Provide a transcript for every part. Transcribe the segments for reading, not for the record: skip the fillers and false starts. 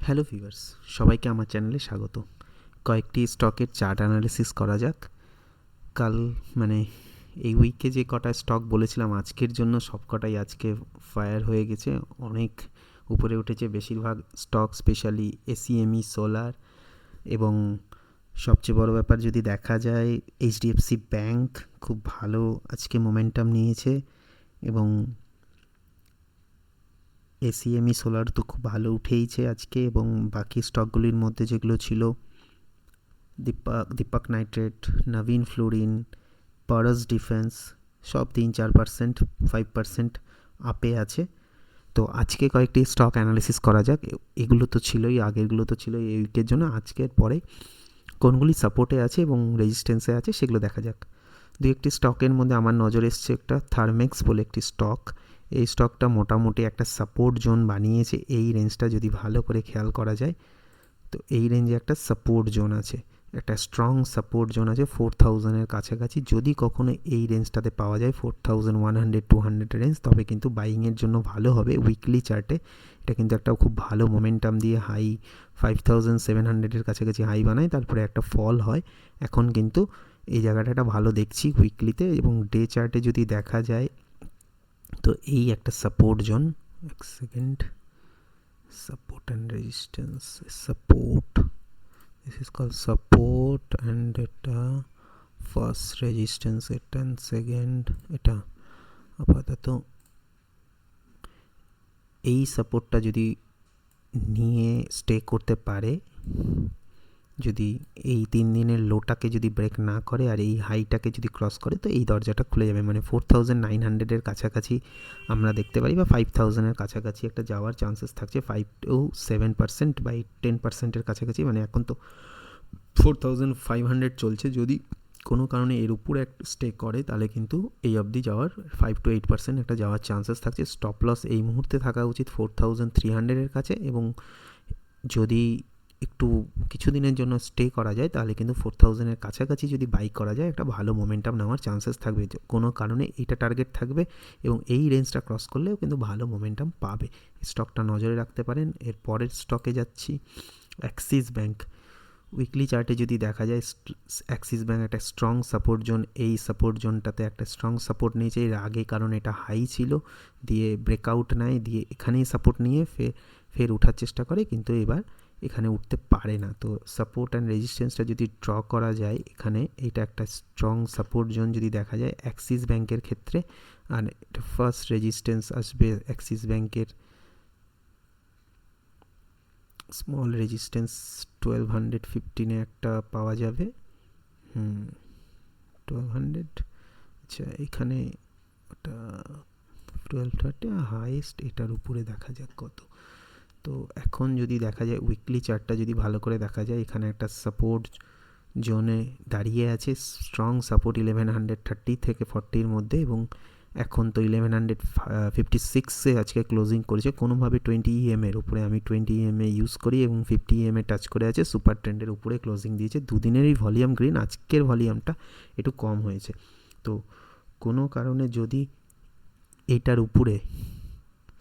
Hello viewers, সবাইকে আমার চ্যানেলে স্বাগত। কয়েকটি স্টকের চার্ট অ্যানালিসিস করা যাক। কাল মানে এই উইকে যে কটা স্টক বলেছিলাম আজকের জন্য, সব কটাই আজকে ফায়ার হয়ে গেছে, অনেক উপরে উঠেছে বেশিরভাগ স্টক, স্পেশালি এসিএমই, সোলার এবং সবচেয়ে বড় ব্যাপার যদি দেখা যায় এইচডিএফসি ব্যাঙ্ক খুব ভালো আজকে মোমেন্টাম নিয়েছে এবং এসিএমই সোলার তো খুব ভালো উঠেইছে আজকে। এবং বাকি স্টকগুলির মধ্যে যেগুলো ছিল দীপক নাইট্রেট, নবীন ফ্লোরিন, পারস ডিফেন্স, সব 3-4%, 5% আপে আছে। তো আজকে কয়েকটি স্টক অ্যানালিসিস করা যাক। এগুলো তো ছিলই, আগেরগুলো তো ছিলই এই উইকের জন্য। আজকের পরে কোনগুলি সাপোর্টে আছে এবং রেজিস্ট্যান্সে আছে সেগুলো দেখা যাক। দু একটি স্টকের মধ্যে আমার নজর এসছে একটা থার্মেক্স বলে একটি স্টক। এই স্টকটা মোটামুটি একটা সাপোর্ট জোন বানিয়েছে। এই রেঞ্জটা যদি ভালো করে খেয়াল করা যায়, তো এই রেঞ্জে একটা সাপোর্ট জোন আছে, একটা স্ট্রং সাপোর্ট জোন আছে 4000-এর কাছাকাছি। যদি কখনো এই রেঞ্জটাতে পাওয়া যায় 4100-200 রেঞ্জ, তবে কিন্তু বাইংয়ের জন্য ভালো হবে। উইকলি চার্টে এটা কিন্তু একটা খুব ভালো মোমেন্টাম দিয়ে হাই 5700-এর কাছাকাছি হাই বানায়, তারপরে একটা ফল হয়। এখন কিন্তু এই জায়গাটা একটা ভালো দেখছি উইকলিতে। এবং ডে চার্টে যদি দেখা যায়, তো এই একটা সাপোর্ট জোন, এক second, support and resistance, support, this is called support and এটা first resistance, এটা and second, এটা আপাতত এই সাপোর্টটা যদি নিয়ে স্টে করতে পারে, যদি এই 3 দিনের লোটাকে যদি ব্রেক না করে আর এই হাইটাকে যদি ক্রস করে, তো এই দরজাটা খুলে যাবে। মানে 4900-এর কাছাকাছি আমরা দেখতে পারি, বা 5000-এর কাছাকাছি একটা যাওয়ার চান্সেস থাকছে। 5-7% বা 10%-এর কাছাকাছি। মানে এখন তো 4500 চলছে। যদি কোনো কারণে এর উপরে একটা স্টে করে, তাহলে কিন্তু এই অবধি যাওয়ার 5-8% একটা যাওয়ার চান্সেস থাকছে। স্টপ লস এই মুহূর্তে থাকা উচিত 4300-এর কাছে। এবং যদি একটু কিছুদিনের জন্য স্টে করা যায়, তাহলে কিন্তু 4000-এর কাছাকাছি যদি বাই করা যায়, একটা ভালো মোমেন্টাম নেওয়ার চান্সেস থাকবে। কোনো কারণে এইটা টার্গেট থাকবে এবং এই রেঞ্জটা ক্রস করলেও কিন্তু ভালো মোমেন্টাম পাবে। স্টকটা নজরে রাখতে পারেন। এর পরের স্টকে যাচ্ছি, অ্যাক্সিস ব্যাঙ্ক। উইকলি চার্টে যদি দেখা যায়, অ্যাক্সিস ব্যাঙ্ক একটা স্ট্রং সাপোর্ট জোন, এই সাপোর্ট জোনটাতে একটা স্ট্রং সাপোর্ট নিয়েছে এর আগে, কারণ এটা হাই ছিল, দিয়ে ব্রেকআউট নেয়, দিয়ে এখানেই সাপোর্ট নিয়ে ফের ওঠার চেষ্টা করে, কিন্তু এবার এখানে উঠতে পারে না। তো সাপোর্ট অ্যান্ড রেজিস্ট্যান্সটা যদি ড্র করা যায় এখানে, এটা একটা স্ট্রং সাপোর্ট জোন যদি দেখা যায় অ্যাক্সিস ব্যাঙ্কের ক্ষেত্রে। আর এটা ফার্স্ট রেজিস্ট্যান্স আসবে অ্যাক্সিস ব্যাঙ্কের স্মল রেজিস্ট্যান্স 1215-এ একটা পাওয়া যাবে। 1200, আচ্ছা এখানে ওটা 1230, হাইয়েস্ট এটার উপরে দেখা যাক কত। তো এখন যদি দেখা যায় উইকলি চার্টটা যদি ভালো করে দেখা যায়, এখানে একটা সাপোর্ট জোনে দাঁড়িয়ে আছে, স্ট্রং সাপোর্ট 1130 থেকে 40-এর মধ্যে। এবং এখন তো 1156-এ আজকে ক্লোজিং করেছে কোনোভাবে 20 EM-এর উপরে। আমি 20 EM-এ ইউজ করি এবং 50 EM-এ টাচ করে আছে, সুপার ট্রেন্ডের উপরে ক্লোজিং দিয়েছে। দুদিনেরই ভলিউম গ্রিন, আজকের ভলিউমটা একটু কম হয়েছে। তো কোনো কারণে যদি এইটার উপরে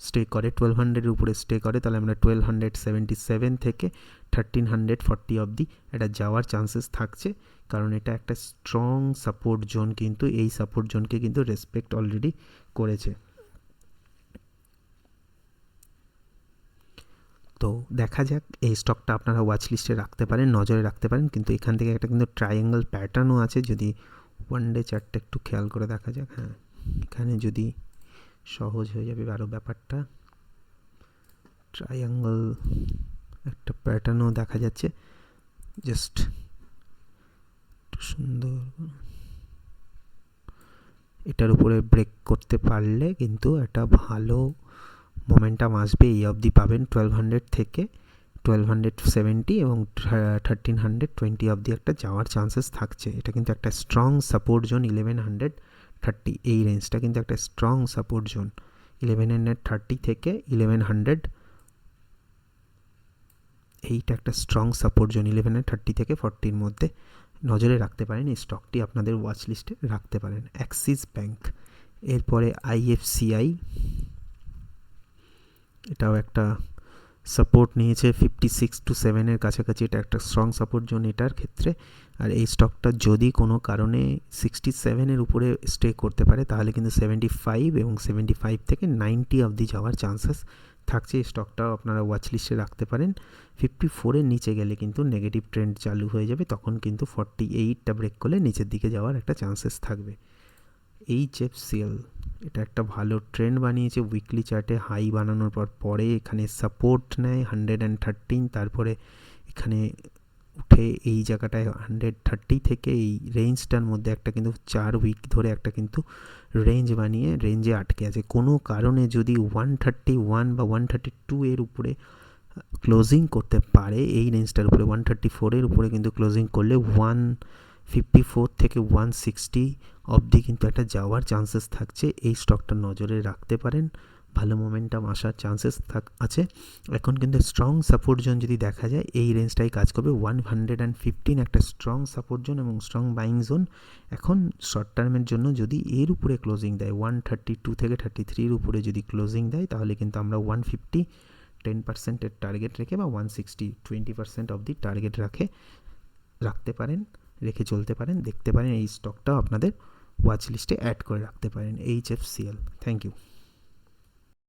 স্টে করে, 1200-এর উপরে স্টে করে, তাহলে আমরা 1277 থেকে 1340 অবধি এটা যাওয়ার চান্সেস থাকছে, কারণ এটা একটা স্ট্রং সাপোর্ট জোন। কিন্তু এই সাপোর্ট জোনকে কিন্তু রেসপেক্ট অলরেডি করেছে। তো দেখা যাক, এই স্টকটা আপনারা ওয়াচ লিস্টে রাখতে পারেন, নজরে রাখতে পারেন। কিন্তু এখান থেকে একটা কিন্তু ট্রায়াঙ্গেল প্যাটার্নও আছে, যদি ওয়ান ডে চার্টটা একটু খেয়াল করে দেখা যাক। হ্যাঁ, এখানে যদি সহজ হয়ে যাবে আরও ব্যাপারটা। ট্রায়াঙ্গেল একটা প্যাটার্নও দেখা যাচ্ছে, জাস্ট একটু সুন্দর। এটার উপরে ব্রেক করতে পারলে কিন্তু একটা ভালো মোমেন্টাম আসবে, এই অবধি পাবেন 1200 থেকে 1270 এবং 1320 অবধি একটা যাওয়ার চান্সেস থাকছে। এটা কিন্তু একটা স্ট্রং সাপোর্ট জোন 1130, এই রেঞ্জটা কিন্তু একটা স্ট্রং সাপোর্ট জোন। 1130 থেকে 1100, এইটা একটা স্ট্রং সাপোর্ট জোন 1130 থেকে 40-এর মধ্যে। নজরে রাখতে পারেন, এই স্টকটি আপনাদের ওয়াচ লিস্টে রাখতে পারেন। Axis bank. এরপরে আইএফসিআই, এটাও একটা সাপোর্ট নিয়েছে 56 to 7 কাছাকাছি, এটা একটা স্ট্রং সাপোর্ট জোন এটার ক্ষেত্রে। আর এই স্টকটা যদি কোনো কারণে 67 উপরে স্টে করতে পারে তাহলে কিন্তু 75 এবং 75 থেকে 90 অবধি যাওয়ার চান্সেস থাকছে। এই স্টকটাও আপনারা ওয়াচ লিস্টে রাখতে পারেন। 54 নিচে গেলে কিন্তু নেগেটিভ ট্রেন্ড চালু হয়ে যাবে, তখন কিন্তু 48টা ব্রেক করলে নিচের দিকে যাওয়ার একটা চান্সেস থাকবে। HFCL এটা একটা ভালো ট্রেন্ড বানিয়েছে, উইকলি চার্টে হাই বানানোর পরে এখানে সাপোর্ট নেয় 113, তারপরে এখানে উঠে এই জায়গাটায় 130 থেকে এই রেঞ্জটার মধ্যে একটা কিন্তু 4 উইক ধরে একটা কিন্তু রেঞ্জ বানিয়ে রেঞ্জে আটকে আছে। কোনো কারণে যদি 131 বা 132 এর উপরে ক্লোজিং করতে পারে, এই রেঞ্জটার উপরে 134 উপরে কিন্তু ক্লোজিং করলে 154 থেকে 160 অবধি কিন্তু একটা যাওয়ার চান্সেস থাকছে। এই স্টকটা নজরে রাখতে পারেন, ভালো মোমেন্টাম আসার চান্সেস আছে। এখন কিন্তু স্ট্রং সাপোর্ট জোন যদি দেখা যায় এই রেঞ্জটাই কাজ করবে। 115 একটা স্ট্রং সাপোর্ট জোন এবং স্ট্রং বাইং জোন। এখন শর্ট টার্মের জন্য যদি এর উপরে ক্লোজিং দেয় 132 থেকে 33 উপরে যদি ক্লোজিং দেয় তাহলে কিন্তু আমরা 150 10%-এর টার্গেট রেখে বা 160 20% অবধি টার্গেট রাখতে পারেন, রেখে চলতে পারেন, দেখতে পারেন। এই স্টকটাও আপনাদের ওয়াচ লিস্টে অ্যাড করে রাখতে পারেন, HFCL। Thank you.